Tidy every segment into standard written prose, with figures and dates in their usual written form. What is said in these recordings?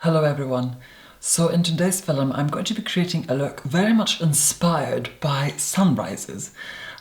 Hello everyone. So in today's film I'm going to be creating a look very much inspired by sunrises.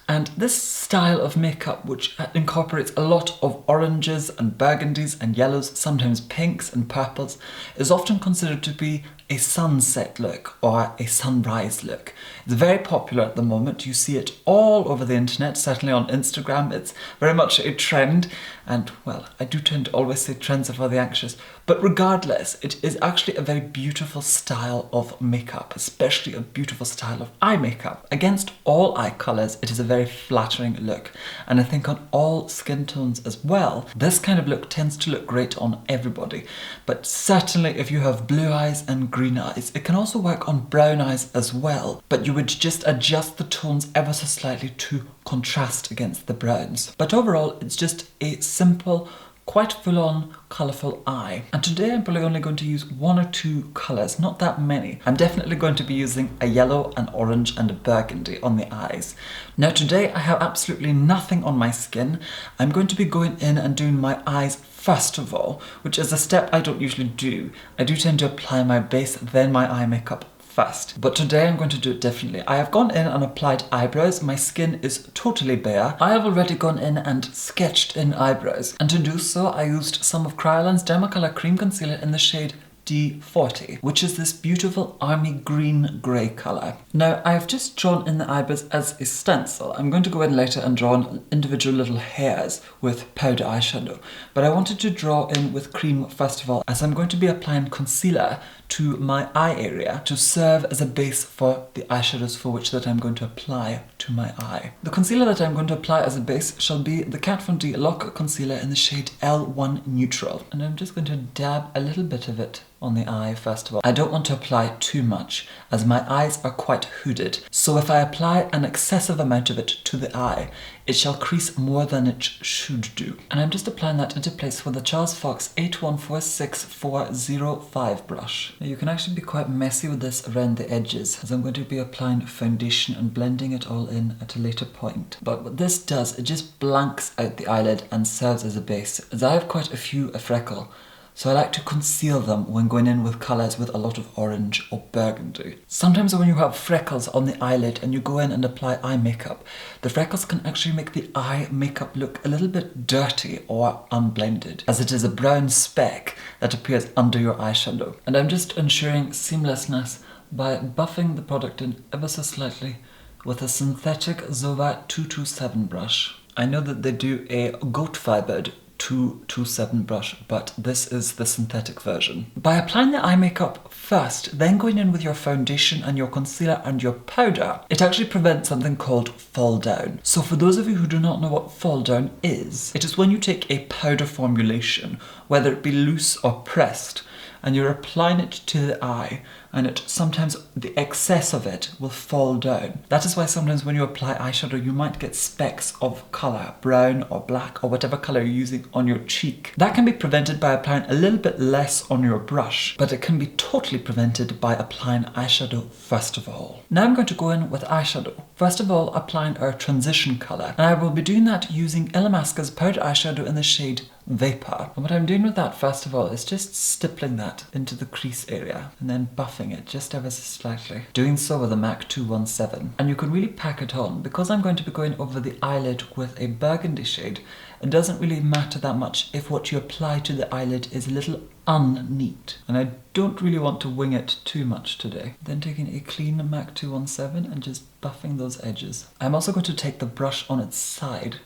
And this style of makeup, which incorporates a lot of oranges and burgundies and yellows, sometimes pinks and purples, is often considered to be a sunset look or a sunrise look. It's very popular at the moment. You see it all over the internet, certainly on Instagram. It's very much a trend. And well, I do tend to always say trends are for the anxious. But regardless, it is actually a very beautiful style of makeup, especially a beautiful style of eye makeup. Against all eye colours, it is a very flattering look. And I think on all skin tones as well, this kind of look tends to look great on everybody. But certainly if you have blue eyes and green eyes, it can also work on brown eyes as well. But you would just adjust the tones ever so slightly to contrast against the browns. But overall, it's just a simple, quite full-on, colourful eye. And today I'm probably only going to use one or two colours, not that many. I'm definitely going to be using a yellow, an orange and a burgundy on the eyes. Now today I have absolutely nothing on my skin. I'm going to be going in and doing my eyes first of all, which is a step I don't usually do. I do tend to apply my base, then my eye makeup first. But today I'm going to do it differently. I have gone in and applied eyebrows. My skin is totally bare. I have already gone in and sketched in eyebrows. And to do so, I used some of Kryolan's Dermacolor Cream Concealer in the shade D40, which is this beautiful army green grey colour. Now, I've just drawn in the eyebrows as a stencil. I'm going to go in later and draw on individual little hairs with powder eyeshadow. But I wanted to draw in with cream first of all, as I'm going to be applying concealer to my eye area to serve as a base for the eyeshadows for which that I'm going to apply to my eye. The concealer that I'm going to apply as a base shall be the Kat Von D Lock Concealer in the shade L1 Neutral. And I'm just going to dab a little bit of it on the eye first of all. I don't want to apply too much as my eyes are quite hooded. So if I apply an excessive amount of it to the eye, it shall crease more than it should do. And I'm just applying that into place with the Charles Fox 8146-405 brush. Now you can actually be quite messy with this around the edges, as I'm going to be applying foundation and blending it all in at a later point. But what this does, it just blanks out the eyelid and serves as a base. As I have quite a few freckle, so I like to conceal them when going in with colours with a lot of orange or burgundy. Sometimes when you have freckles on the eyelid and you go in and apply eye makeup, the freckles can actually make the eye makeup look a little bit dirty or unblended, as it is a brown speck that appears under your eyeshadow. And I'm just ensuring seamlessness by buffing the product in ever so slightly with a synthetic Zova 227 brush. I know that they do a goat fibered 227 brush, but this is the synthetic version. By applying the eye makeup first, then going in with your foundation and your concealer and your powder, it actually prevents something called fall down. So for those of you who do not know what fall down is, it is when you take a powder formulation, whether it be loose or pressed, and you're applying it to the eye, and sometimes the excess of it will fall down. That is why sometimes when you apply eyeshadow, you might get specks of colour, brown or black or whatever colour you're using on your cheek. That can be prevented by applying a little bit less on your brush, but it can be totally prevented by applying eyeshadow first of all. Now I'm going to go in with eyeshadow. First of all, applying our transition colour, and I will be doing that using illamasqua's powder eyeshadow in the shade Vapor. And what I'm doing with that first of all is just stippling that into the crease area and then buffing it just ever so slightly. Doing so with a MAC 217. And you can really pack it on. Because I'm going to be going over the eyelid with a burgundy shade, it doesn't really matter that much if what you apply to the eyelid is a little unneat. And I don't really want to wing it too much today. Then taking a clean MAC 217 and just buffing those edges. I'm also going to take the brush on its side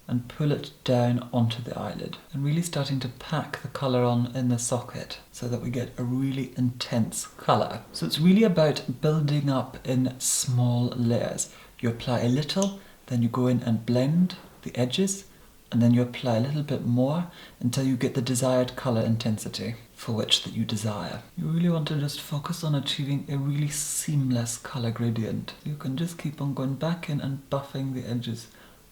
and pull it down onto the eyelid and really starting to pack the colour on in the socket so that we get a really intense colour. So it's really about building up in small layers. You apply a little, then you go in and blend the edges, and then you apply a little bit more until you get the desired colour intensity for which that you desire. You really want to just focus on achieving a really seamless colour gradient. You can just keep on going back in and buffing the edges,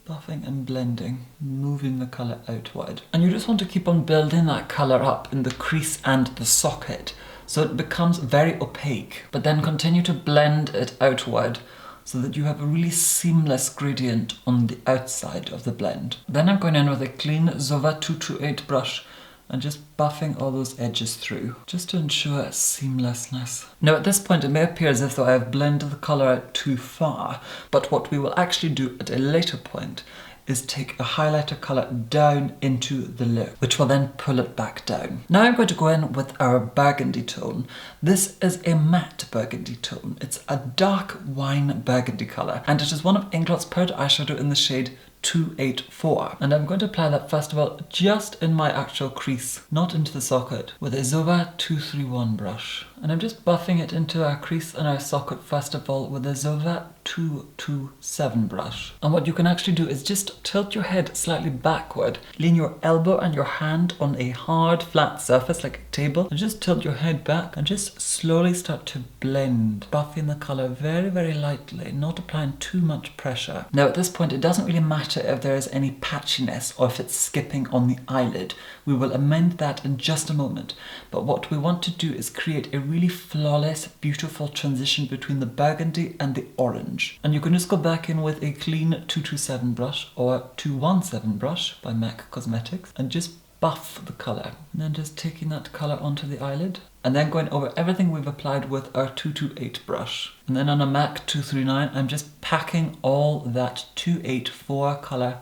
buffing and blending, moving the colour outward. And you just want to keep on building that colour up in the crease and the socket so it becomes very opaque, but then continue to blend it outward so that you have a really seamless gradient on the outside of the blend. Then I'm going in with a clean Zova 228 brush and just buffing all those edges through, just to ensure seamlessness. Now at this point it may appear as if though I have blended the colour out too far, but what we will actually do at a later point is take a highlighter colour down into the look, which will then pull it back down. Now I'm going to go in with our burgundy tone. This is a matte burgundy tone. It's a dark wine burgundy colour, and it is one of Inglot's powder eyeshadow in the shade 284. And I'm going to apply that first of all just in my actual crease, not into the socket, with a Zova 231 brush. And I'm just buffing it into our crease and our socket first of all with a Zova 227 brush. And what you can actually do is just tilt your head slightly backward, lean your elbow and your hand on a hard flat surface like a table, and just tilt your head back and just slowly start to blend, buffing the colour very, very lightly, not applying too much pressure. Now at this point it doesn't really matter if there is any patchiness or if it's skipping on the eyelid. We will amend that in just a moment, but what we want to do is create a really flawless, beautiful transition between the burgundy and the orange. And you can just go back in with a clean 227 brush or 217 brush by MAC Cosmetics and just buff the colour. And then just taking that colour onto the eyelid and then going over everything we've applied with our 228 brush. And then on a MAC 239, I'm just packing all that 284 colour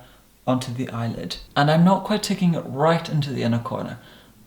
onto the eyelid. And I'm not quite taking it right into the inner corner.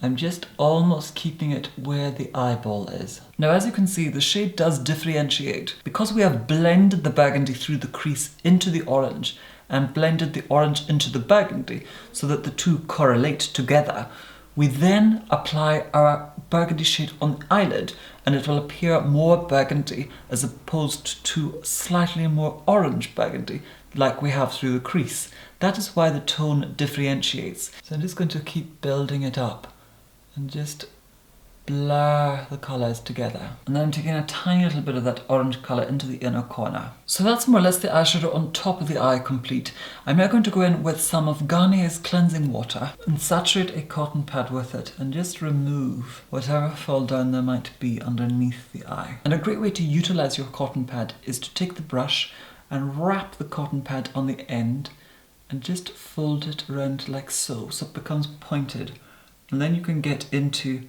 I'm just almost keeping it where the eyeball is. Now as you can see, the shade does differentiate. Because we have blended the burgundy through the crease into the orange and blended the orange into the burgundy so that the two correlate together, we then apply our burgundy shade on the eyelid and it will appear more burgundy as opposed to slightly more orange burgundy like we have through the crease. That is why the tone differentiates. So I'm just going to keep building it up and just blur the colours together. And then I'm taking a tiny little bit of that orange colour into the inner corner. So that's more or less the eyeshadow on top of the eye complete. I'm now going to go in with some of Garnier's cleansing water and saturate a cotton pad with it and just remove whatever fall down there might be underneath the eye. And a great way to utilise your cotton pad is to take the brush and wrap the cotton pad on the end and just fold it around like so it becomes pointed. And then you can get into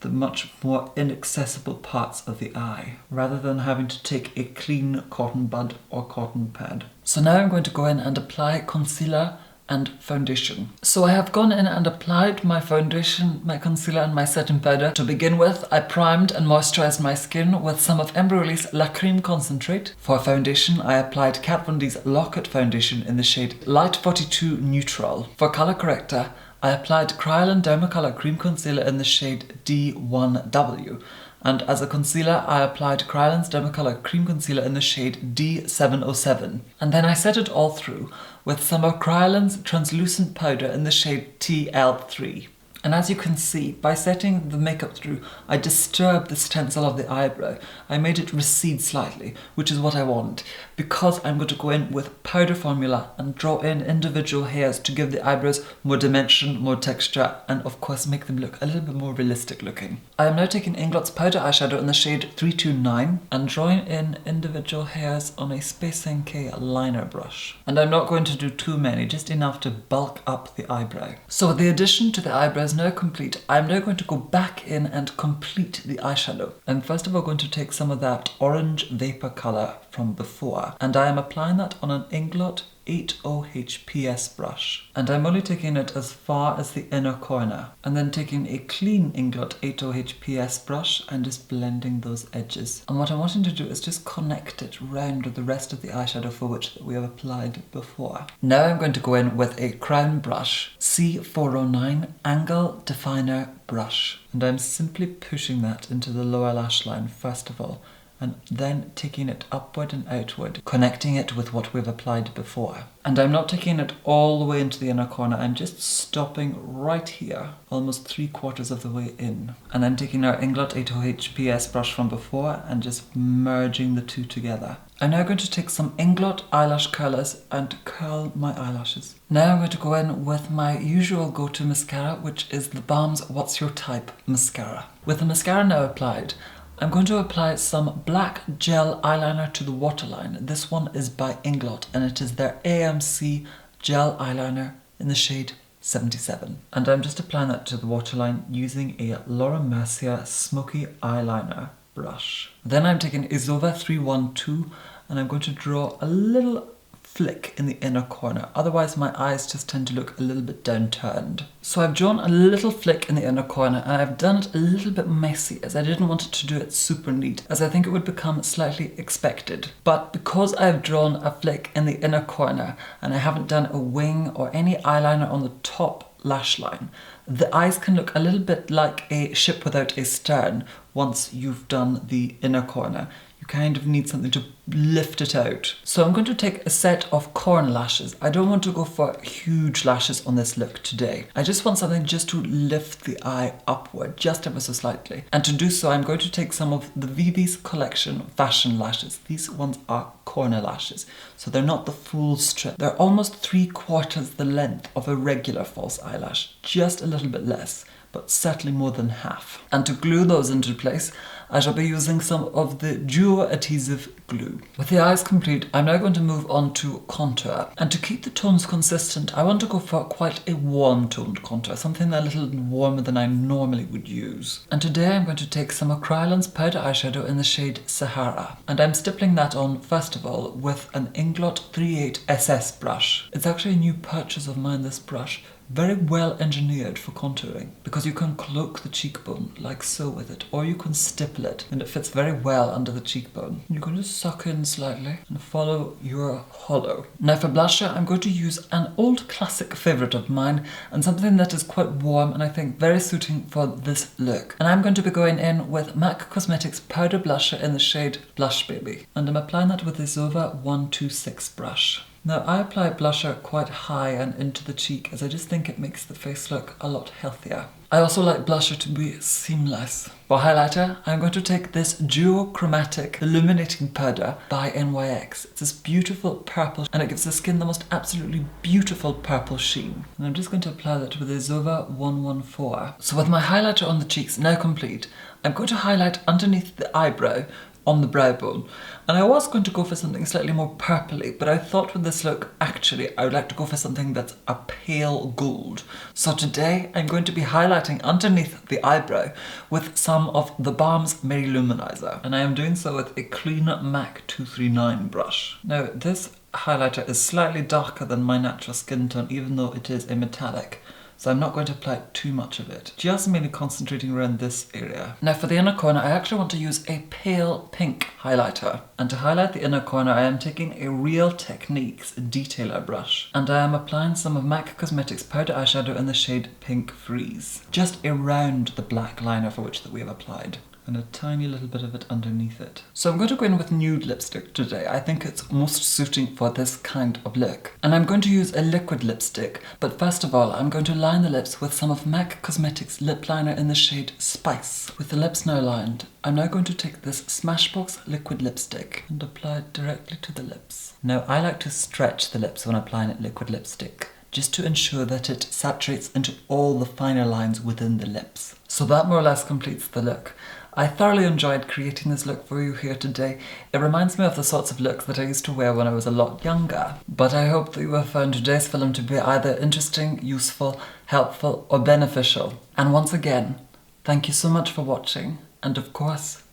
the much more inaccessible parts of the eye, rather than having to take a clean cotton bud or cotton pad. So now I'm going to go in and apply concealer and foundation. So I have gone in and applied my foundation, my concealer and my setting powder. To begin with, I primed and moisturised my skin with some of Embryolisse Lait-Crème concentrate. For foundation, I applied Kat Von D's Lock-It foundation in the shade Light 42 Neutral. For colour corrector, I applied Kryolan Dermacolor Cream Concealer in the shade D1W. And as a concealer, I applied Kryolan's Dermacolor Cream Concealer in the shade D707. And then I set it all through with some of Kryolan's translucent powder in the shade TL3. And as you can see, by setting the makeup through, I disturbed the stencil of the eyebrow. I made it recede slightly, which is what I want, because I'm going to go in with powder formula and draw in individual hairs to give the eyebrows more dimension, more texture, and of course make them look a little bit more realistic looking. I am now taking Inglot's powder eyeshadow in the shade 329 and drawing in individual hairs on a Space NK liner brush. And I'm not going to do too many, just enough to bulk up the eyebrow. So with the addition to the eyebrows now complete, I'm now going to go back in and complete the eyeshadow. I'm first of all going to take some of that orange vapor colour from before, and I am applying that on an Inglot 80HPS brush. And I'm only taking it as far as the inner corner, and then taking a clean Inglot 80HPS brush and just blending those edges. And what I'm wanting to do is just connect it round with the rest of the eyeshadow for which we have applied before. Now I'm going to go in with a crown brush, C409 Angle Definer brush. And I'm simply pushing that into the lower lash line first of all, and then taking it upward and outward, connecting it with what we've applied before. And I'm not taking it all the way into the inner corner, I'm just stopping right here, almost 3/4 of the way in. And then taking our Inglot 80HPS brush from before and just merging the two together. I'm now going to take some Inglot eyelash curlers and curl my eyelashes. Now I'm going to go in with my usual go-to mascara, which is the Balm's What's Your Type mascara. With the mascara now applied, I'm going to apply some black gel eyeliner to the waterline. This one is by Inglot and it is their AMC gel eyeliner in the shade 77. And I'm just applying that to the waterline using a Laura Mercier Smoky Eyeliner brush. Then I'm taking a Zova 312 and I'm going to draw a little flick in the inner corner, otherwise my eyes just tend to look a little bit downturned. So I've drawn a little flick in the inner corner and I've done it a little bit messy as I didn't want it to do it super neat, as I think it would become slightly expected. But because I've drawn a flick in the inner corner and I haven't done a wing or any eyeliner on the top lash line, the eyes can look a little bit like a ship without a stern once you've done the inner corner. Kind of need something to lift it out. So I'm going to take a set of corner lashes. I don't want to go for huge lashes on this look today. I just want something just to lift the eye upward, just ever so slightly. And to do so, I'm going to take some of the Vivi's Collection Fashion lashes. These ones are corner lashes, so they're not the full strip. They're almost 3/4 the length of a regular false eyelash, just a little bit less, but certainly more than half. And to glue those into place, I shall be using some of the Duo Adhesive glue. With the eyes complete, I'm now going to move on to contour. And to keep the tones consistent, I want to go for quite a warm toned contour, something a little warmer than I normally would use. And today I'm going to take some of Kryolan's powder eyeshadow in the shade Sahara. And I'm stippling that on, first of all, with an Inglot 38 SS brush. It's actually a new purchase of mine, this brush. Very well engineered for contouring, because you can cloak the cheekbone like so with it, or you can stipple it and it fits very well under the cheekbone. You can just suck in slightly and follow your hollow. Now for blusher, I'm going to use an old classic favourite of mine and something that is quite warm and I think very suiting for this look. And I'm going to be going in with MAC Cosmetics powder blusher in the shade Blush Baby. And I'm applying that with the Zova 126 brush. Now I apply blusher quite high and into the cheek as I just think it makes the face look a lot healthier. I also like blusher to be seamless. For highlighter, I'm going to take this Duo Chromatic Illuminating powder by NYX. It's this beautiful purple and it gives the skin the most absolutely beautiful purple sheen. And I'm just going to apply that with a Zova 114. So with my highlighter on the cheeks now complete, I'm going to highlight underneath the eyebrow on the brow bone. And I was going to go for something slightly more purpley, but I thought with this look, actually, I would like to go for something that's a pale gold. So today, I'm going to be highlighting underneath the eyebrow with some of the Balm's Mary Luminizer. And I am doing so with a clean MAC 239 brush. Now, this highlighter is slightly darker than my natural skin tone, even though it is a metallic. So I'm not going to apply too much of it, just mainly concentrating around this area. Now for the inner corner, I actually want to use a pale pink highlighter. And to highlight the inner corner, I am taking a Real Techniques detailer brush. And I am applying some of MAC Cosmetics powder eyeshadow in the shade Pink Freeze, just around the black liner for which that we have applied. And a tiny little bit of it underneath it. So I'm going to go in with nude lipstick today. I think it's most suiting for this kind of look. And I'm going to use a liquid lipstick, but first of all, I'm going to line the lips with some of MAC Cosmetics lip liner in the shade Spice. With the lips now lined, I'm now going to take this Smashbox liquid lipstick and apply it directly to the lips. Now I like to stretch the lips when applying liquid lipstick, just to ensure that it saturates into all the finer lines within the lips. So that more or less completes the look. I thoroughly enjoyed creating this look for you here today. It reminds me of the sorts of looks that I used to wear when I was a lot younger. But I hope that you have found today's film to be either interesting, useful, helpful, or beneficial. And once again, thank you so much for watching. And of course,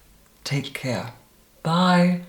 take care. Bye!